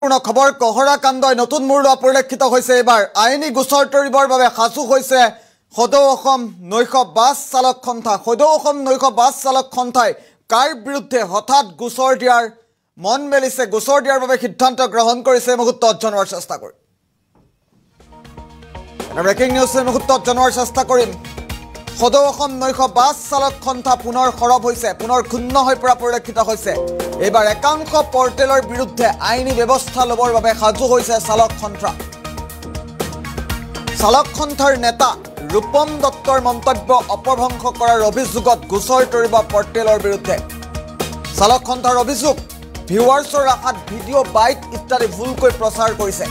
গুৰুত্বপূৰ্ণ খবৰ কহৰা কাণ্ডই নতুন মূৰ লোৱা পৰিলক্ষিত হৈছে এবাৰ আইনী গোচৰ তৰিবৰ বাবে সাজু হৈছে সদৌ অসম নৈশ বাছ চালক সন্থা সদৌ অসম নৈশ বাছ চালক সন্থাই কাৰ বিৰুদ্ধে হঠাৎ গোচৰ দিয়াৰ মন মেলিছে গোচৰ দিয়াৰ বাবে সিদ্ধান্ত গ্ৰহণ কৰিছে মুহূৰ্তত জনোৱাৰ চেষ্টা কৰিম ব্ৰেকিং নিউজ মুহূৰ্তত জনোৱাৰ চেষ্টা কৰিম সদৌ অসম নৈশ বাছ চালক সন্থা পুনৰ খৰব হৈছে পুনৰ ক্ষুণ্ণ হৈ পৰা পৰিলক্ষিত হৈছে এবাৰ একাংশ পৰ্টেলৰ বিৰুদ্ধে আইনী ব্যৱস্থা লবৰ বাবে সাজু হৈছে চালক সন্থাৰ নেতা ৰূপম দত্তৰ মন্তব্য অপভ্ৰংশ কৰাৰ অভিযোগত গোচৰ তৰিব পৰ্টেলৰ বিৰুদ্ধে চালক সন্থাৰ অভিযোগ ভিউৱাৰ্ছৰ আশাত ভিডিঅ' বাইট ইত্যাদি ভুলকৈ প্ৰচাৰ কৰিছে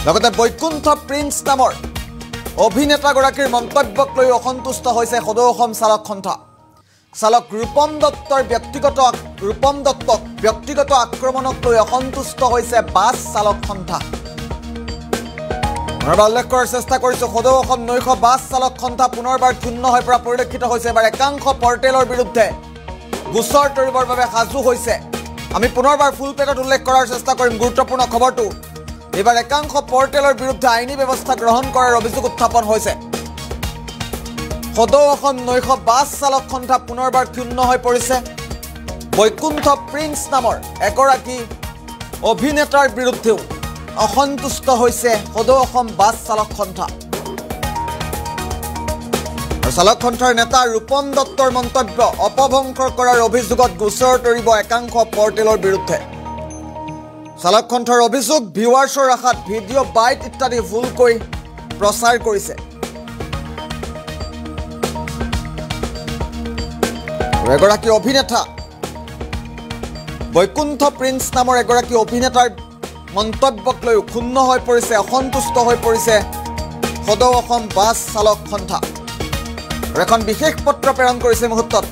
লগতে বৈকুণ্ঠ প্ৰিন্স নামৰ অভিনেতাগৰাকীৰ মন্তব্যক লৈ অসন্তুষ্ট হৈছে সদৌ অসম চালক সন্থা চালক ৰূপম দত্তৰ ব্যক্তিগত আক্ৰমণক লৈ অসন্তুষ্ট হৈছে বাছ চালক সন্থা উল্লেখ কৰাৰ চেষ্টা কৰিছো সদৌ অসম নৈশ বাছ চালক সন্থা পুনৰবাৰ ক্ষুণ্ণ হৈ পৰা পৰিলক্ষিত হৈছে এবাৰ একাংশ পৰ্টেলৰ বিৰুদ্ধে গোচৰ তৰিবৰ বাবে সাজু হৈছে আমি পুনৰবাৰ ফুল পেজত উল্লেখ কৰাৰ চেষ্টা কৰিম গুৰুত্বপূৰ্ণ খবৰটো এবাৰ একাংশ পৰ্টেলৰ বিৰুদ্ধে আইনী ব্যৱস্থা গ্ৰহণ কৰাৰ অভিযোগ উত্থাপন হৈছে সদৌ অসম নৈশ বাছ চালক সন্থা পুনৰবাৰ ক্ষুণ্ণ হৈ পৰিছে বৈকুণ্ঠ প্ৰিন্স নামৰ এগৰাকী অভিনেতাৰ বিৰুদ্ধেও অসন্তুষ্ট হৈছে সদৌ অসম বাছ চালক সন্থা চালক সন্থাৰ নেতা ৰূপম দত্তৰ মন্তব্য অপভ্ৰংশ কৰাৰ অভিযোগত গোচৰ তৰিব একাংশ পৰ্টেলৰ বিৰুদ্ধে চালক সন্থাৰ অভিযোগ ভিউৱাৰ্ছৰ আশাত ভিডিঅ' বাইট ইত্যাদি ভুলকৈ প্ৰচাৰ কৰিছে এগৰাকী অভিনেতা বৈকুণ্ঠ প্ৰিন্স নামৰ এগৰাকী অভিনেতাৰ মন্তব্যক লৈ ক্ষুণ্ণ হৈ পৰিছে অসন্তুষ্ট হৈ পৰিছে সদৌ অসম বাছ চালক সন্থা এখন বিশেষ পত্ৰ প্ৰেৰণ কৰিছে মুহূৰ্তত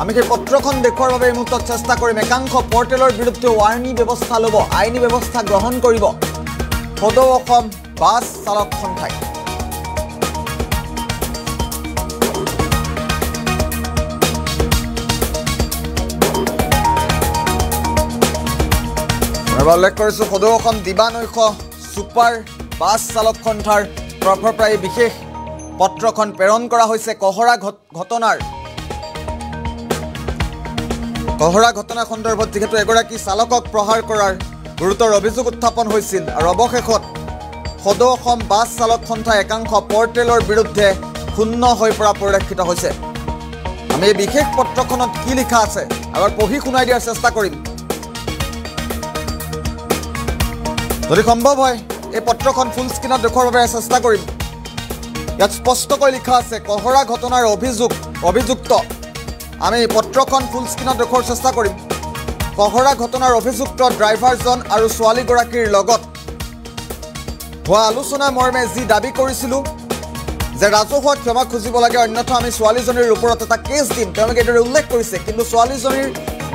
আমি সেই পত্ৰখন দেখুৱাৰ বাবে এই মুহূৰ্তত চেষ্টা কৰিম একাংশ পৰ্টেলৰ বিৰুদ্ধে আইনী ব্যৱস্থা ল'ব আইনী ব্যৱস্থা গ্ৰহণ কৰিব সদৌ অসম বাছ চালক সন্থাই উল্লেখ কৰিছো সদৌ অসম দিবানৈশ ছুপাৰ বাছ চালক সন্থাৰ তৰফৰ পৰা এই বিশেষ পত্ৰখন প্ৰেৰণ কৰা হৈছে কহৰা ঘটনা সন্দৰ্ভত যিহেতু এগৰাকী চালকক প্ৰহাৰ কৰাৰ গুৰুতৰ অভিযোগ উত্থাপন হৈছিল আৰু অৱশেষত সদৌ অসম বাছ চালক সন্থা একাংশ পৰ্টেলৰ বিৰুদ্ধে ক্ষুণ্ণ হৈ পৰা পৰিলক্ষিত হৈছে আমি এই বিশেষ পত্ৰখনত কি লিখা আছে এবাৰ পঢ়ি শুনাই দিয়াৰ চেষ্টা কৰিম যদি সম্ভৱ হয় এই পত্ৰখন ফুল স্ক্ৰীনত দেখুৱাৰ বাবে চেষ্টা কৰিম ইয়াত স্পষ্টকৈ লিখা আছে কহৰা ঘটনাৰ অভিযুক্ত আমি পত্ৰখন ফুল স্ক্ৰীনত দেখুৱাৰ চেষ্টা কৰিম কহৰা ঘটনাৰ অভিযুক্ত ড্ৰাইভাৰজন আৰু ছোৱালীগৰাকীৰ লগত হোৱা আলোচনা মৰ্মে যি দাবী কৰিছিলোঁ যে ৰাজহুৱা ক্ষমা খুজিব লাগে অন্যথা আমি ছোৱালীজনীৰ ওপৰত এটা কেছ দিম তেওঁলোকে এইদৰে উল্লেখ কৰিছে কিন্তু ছোৱালীজনীৰ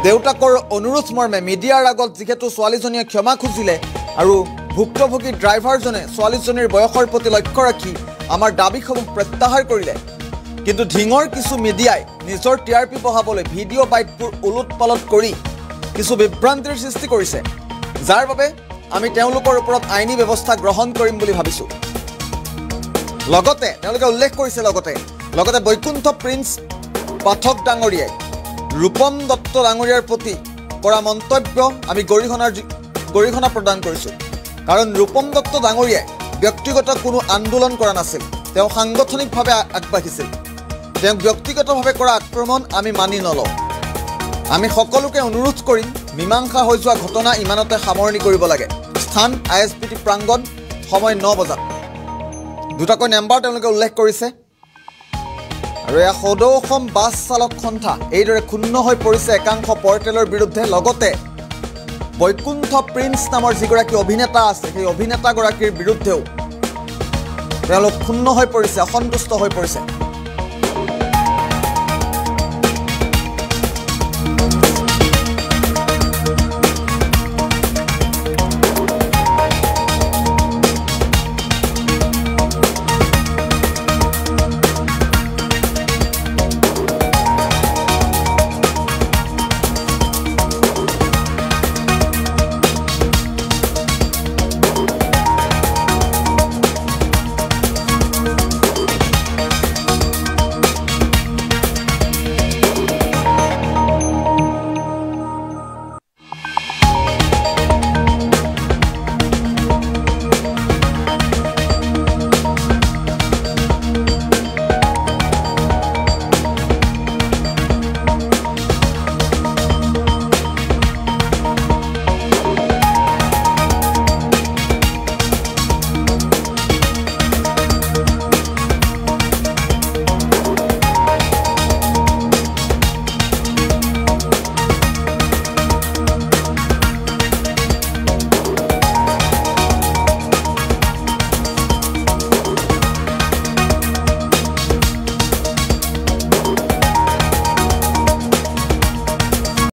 দেউতাকৰ অনুৰোধ মৰ্মে মিডিয়াৰ আগত যিহেতু ছোৱালীজনীয়ে ক্ষমা খুজিলে আৰু ভুক্তভোগী ড্ৰাইভাৰজনে ছোৱালীজনীৰ বয়সৰ প্ৰতি লক্ষ্য ৰাখি আমাৰ দাবীসমূহ প্ৰত্যাহাৰ কৰিলে কিন্তু ঢিঙৰ কিছু মিডিয়াই নিজৰ টিআৰপি বঢ়াবলৈ ভিডিঅ' বাইটবোৰ ওলট পালট কৰি কিছু বিভ্ৰান্তিৰ সৃষ্টি কৰিছে যাৰ বাবে আমি তেওঁলোকৰ ওপৰত আইনী ব্যৱস্থা গ্ৰহণ কৰিম বুলি ভাবিছোঁ লগতে তেওঁলোকে উল্লেখ কৰিছে লগতে বৈকুণ্ঠ প্ৰিন্স পাঠক ডাঙৰীয়াই ৰূপম দত্ত ডাঙৰীয়াৰ প্ৰতি কৰা মন্তব্য আমি গৰিহণা প্ৰদান কৰিছোঁ কাৰণ ৰূপম দত্ত ডাঙৰীয়াই ব্যক্তিগত কোনো আন্দোলন কৰা নাছিল তেওঁ সাংগঠনিকভাৱে আগবাঢ়িছিল তেওঁ ব্যক্তিগতভাৱে কৰা আক্ৰমণ আমি মানি নলওঁ আমি সকলোকে অনুৰোধ কৰিম মীমাংসা হৈ যোৱা ঘটনা ইমানতে সামৰণি কৰিব লাগে স্থান ISBT প্ৰাংগণ সময় 9 বজাত দুটাকৈ নাম্বাৰ তেওঁলোকে উল্লেখ কৰিছে আৰু এয়া সদৌ অসম বাছ চালক সন্থা এইদৰে ক্ষুণ্ণ হৈ পৰিছে একাংশ পৰ্টেলৰ বিৰুদ্ধে লগতে বৈকুণ্ঠ প্ৰিন্স নামৰ যিগৰাকী অভিনেতা আছে সেই অভিনেতাগৰাকীৰ বিৰুদ্ধেও তেওঁলোক ক্ষুণ্ণ হৈ পৰিছে অসন্তুষ্ট হৈ পৰিছে